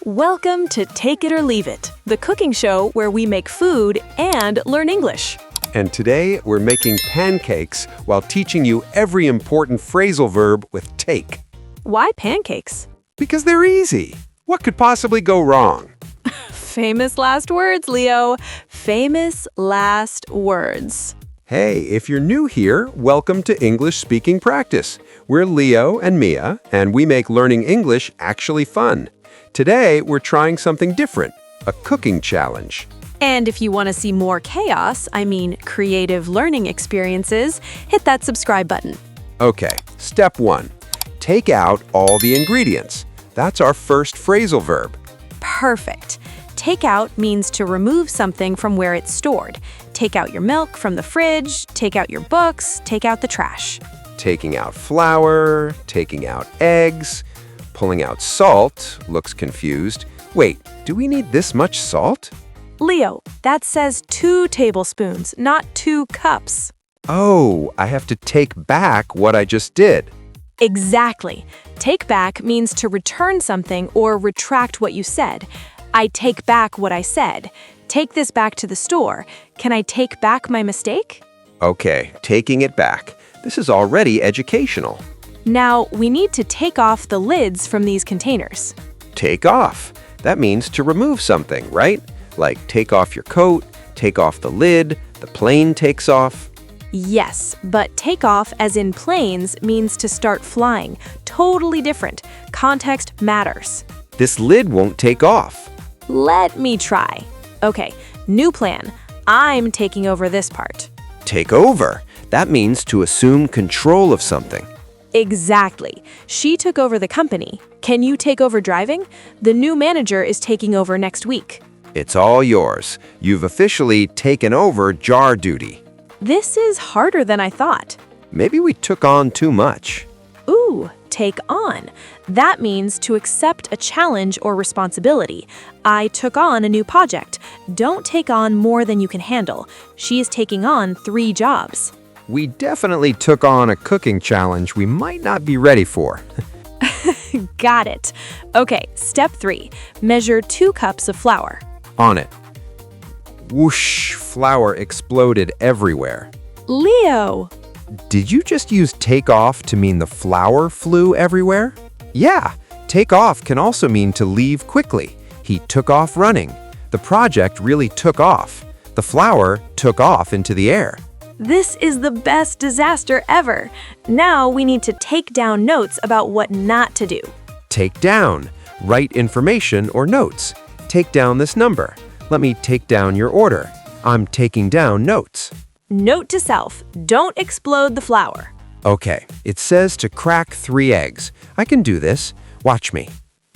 Welcome to Take It or Leave It, the cooking show where we make food and learn English. And today we're making pancakes while teaching you every important phrasal verb with take. Why pancakes? Because they're easy. What could possibly go wrong? Famous last words, Leo. Famous last words. Hey, if you're new here, welcome to English Speaking Practice. We're Leo and Mia, and we make learning English actually fun. Today, we're trying something different, a cooking challenge. And if you want to see more chaos, creative learning experiences, hit that subscribe button. Okay, step 1. Take out all the ingredients. That's our first phrasal verb. Perfect. Take out means to remove something from where it's stored. Take out your milk from the fridge, take out your books, take out the trash. Taking out flour, taking out eggs, pulling out salt, looks confused. Wait, do we need this much salt? Leo, that says 2 tablespoons, not 2 cups. Oh, I have to take back what I just did. Exactly. Take back means to return something or retract what you said. I take back what I said. Take this back to the store. Can I take back my mistake? Okay, taking it back. This is already educational. Now, we need to take off the lids from these containers. Take off. That means to remove something, right? Like take off your coat, take off the lid, the plane takes off. Yes, but take off as in planes means to start flying. Totally different. Context matters. This lid won't take off. Let me try. Okay, new plan. I'm taking over this part. Take over. That means to assume control of something. Exactly. She took over the company. Can you take over driving? The new manager is taking over next week. It's all yours. You've officially taken over jar duty. This is harder than I thought. Maybe we took on too much. Ooh, take on. That means to accept a challenge or responsibility. I took on a new project. Don't take on more than you can handle. She is taking on 3 jobs. We definitely took on a cooking challenge we might not be ready for. Got it. Okay, step 3. Measure 2 cups of flour. On it. Whoosh, flour exploded everywhere. Leo! Did you just use take off to mean the flour flew everywhere? Yeah, take off can also mean to leave quickly. He took off running. The project really took off. The flour took off into the air. This is the best disaster ever. Now we need to take down notes about what not to do. Take down. Write information or notes. Take down this number. Let me take down your order. I'm taking down notes. Note to self, don't explode the flour. Okay, it says to crack 3 eggs. I can do this. Watch me.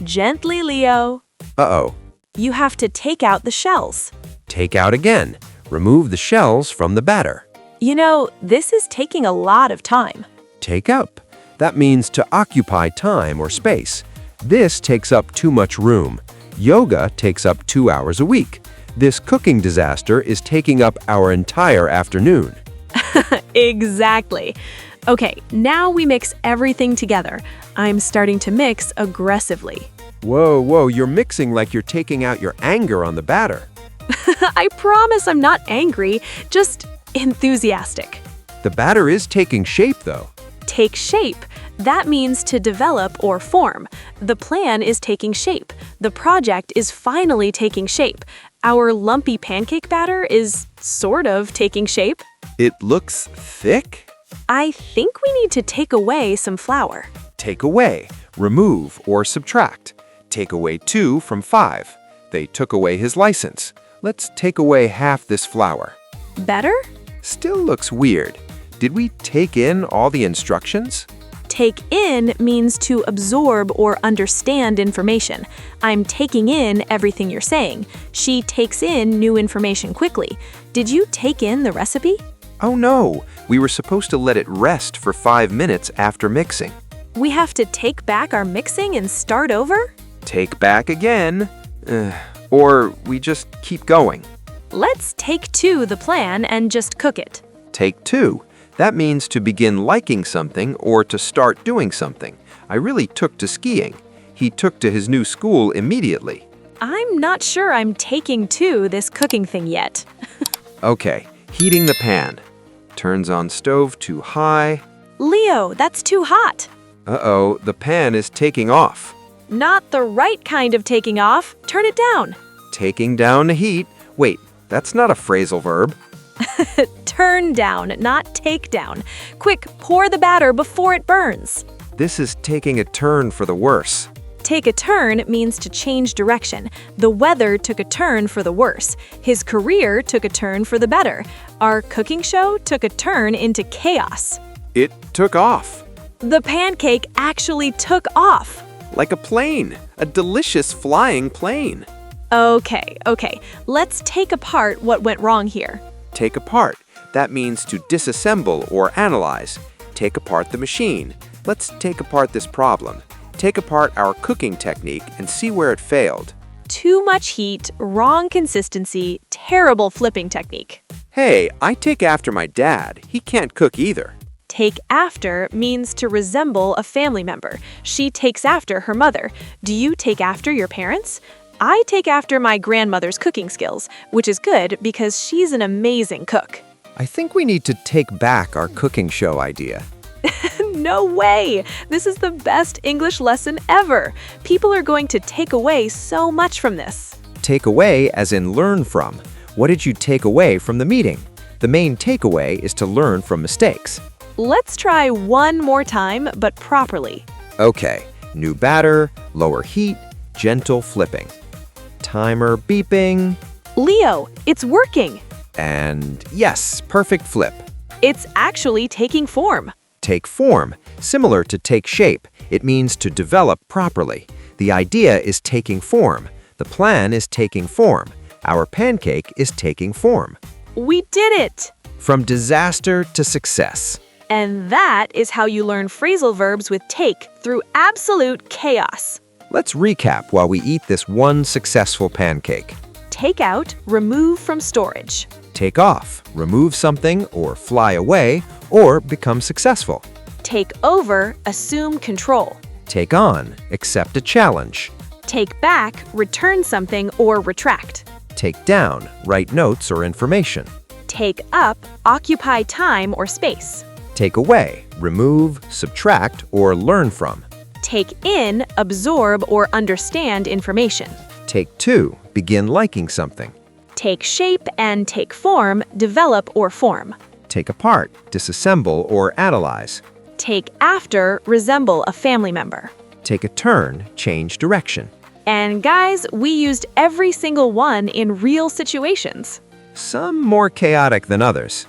Gently, Leo. Uh-oh. You have to take out the shells. Take out again. Remove the shells from the batter. You know, this is taking a lot of time. Take up. That means to occupy time or space. This takes up too much room. Yoga takes up 2 hours a week. This cooking disaster is taking up our entire afternoon. Exactly. Okay, now we mix everything together. I'm starting to mix aggressively. Whoa, you're mixing like you're taking out your anger on the batter. I promise I'm not angry, just enthusiastic. The batter is taking shape, though. Take shape. That means to develop or form. The plan is taking shape. The project is finally taking shape. Our lumpy pancake batter is sort of taking shape. It looks thick. I think we need to take away some flour. Take away, remove, or subtract. Take away 2 from 5. They took away his license. Let's take away half this flour. Better? Still looks weird. Did we take in all the instructions? Take in means to absorb or understand information. I'm taking in everything you're saying. She takes in new information quickly. Did you take in the recipe? Oh no, we were supposed to let it rest for 5 minutes after mixing. We have to take back our mixing and start over? Take back again. Or we just keep going. Let's take 2 the plan and just cook it. Take 2. That means to begin liking something or to start doing something. I really took to skiing. he took to his new school immediately. I'm not sure I'm taking to this cooking thing yet. Okay, heating the pan. Turns on stove too high. Leo, that's too hot. Uh-oh, the pan is taking off. Not the right kind of taking off. Turn it down. Taking down the heat. Wait, that's not a phrasal verb. Turn down, not take down. Quick, pour the batter before it burns. This is taking a turn for the worse. Take a turn means to change direction. The weather took a turn for the worse. His career took a turn for the better. Our cooking show took a turn into chaos. It took off. The pancake actually took off. Like a plane, a delicious flying plane. Okay. Let's take apart what went wrong here. Take apart. That means to disassemble or analyze. Take apart the machine. Let's take apart this problem. Take apart our cooking technique and see where it failed. Too much heat, wrong consistency, terrible flipping technique. Hey, I take after my dad. He can't cook either. Take after means to resemble a family member. She takes after her mother. Do you take after your parents? I take after my grandmother's cooking skills, which is good because she's an amazing cook. I think we need to take back our cooking show idea. No way! This is the best English lesson ever. People are going to take away so much from this. Take away as in learn from. What did you take away from the meeting? The main takeaway is to learn from mistakes. Let's try one more time, but properly. Okay, new batter, lower heat, gentle flipping. Timer beeping. Leo, it's working. And yes, perfect flip. It's actually taking form. Take form. Similar to take shape, it means to develop properly. The idea is taking form. The plan is taking form. Our pancake is taking form. We did it! From disaster to success. And that is how you learn phrasal verbs with take through absolute chaos. Let's recap while we eat this one successful pancake. Take out, remove from storage. Take off, remove something or fly away or become successful. Take over, assume control. Take on, accept a challenge. Take back, return something or retract. Take down, write notes or information. Take up, occupy time or space. Take away, remove, subtract, or learn from. Take in, absorb or understand information. Take to, begin liking something. Take shape and take form, develop or form. Take apart, disassemble or analyze. Take after, resemble a family member. Take a turn, change direction. And guys, we used every single one in real situations. Some more chaotic than others.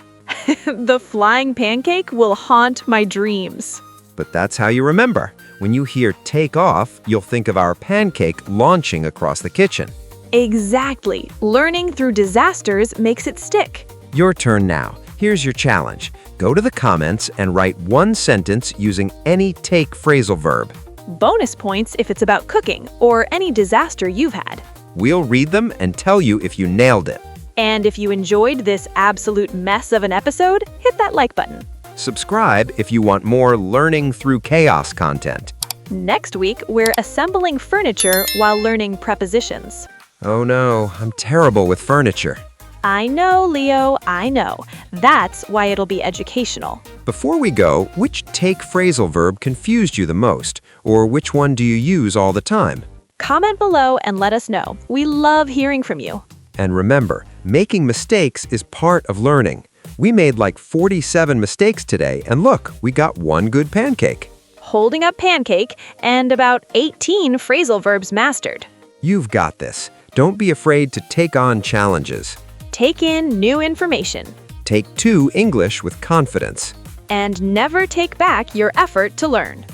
The flying pancake will haunt my dreams. But that's how you remember. When you hear take off, you'll think of our pancake launching across the kitchen. Exactly. Learning through disasters makes it stick. Your turn now. Here's your challenge. Go to the comments and write one sentence using any take phrasal verb. Bonus points if it's about cooking or any disaster you've had. We'll read them and tell you if you nailed it. And if you enjoyed this absolute mess of an episode, hit that like button. Subscribe if you want more learning through chaos content. Next week, we're assembling furniture while learning prepositions. Oh no, I'm terrible with furniture. I know, Leo, I know. That's why it'll be educational. Before we go, which take phrasal verb confused you the most? Or which one do you use all the time? Comment below and let us know. We love hearing from you. And remember, making mistakes is part of learning. We made like 47 mistakes today, and look, we got one good pancake. Holding up pancake and about 18 phrasal verbs mastered. You've got this. Don't be afraid to take on challenges. Take in new information. Take to English with confidence. And never take back your effort to learn.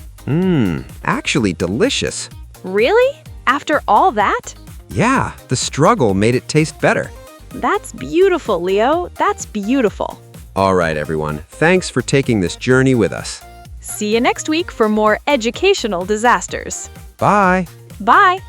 Actually delicious. Really? After all that? Yeah, the struggle made it taste better. That's beautiful, Leo. That's beautiful. All right, everyone. Thanks for taking this journey with us. See you next week for more educational disasters. Bye. Bye.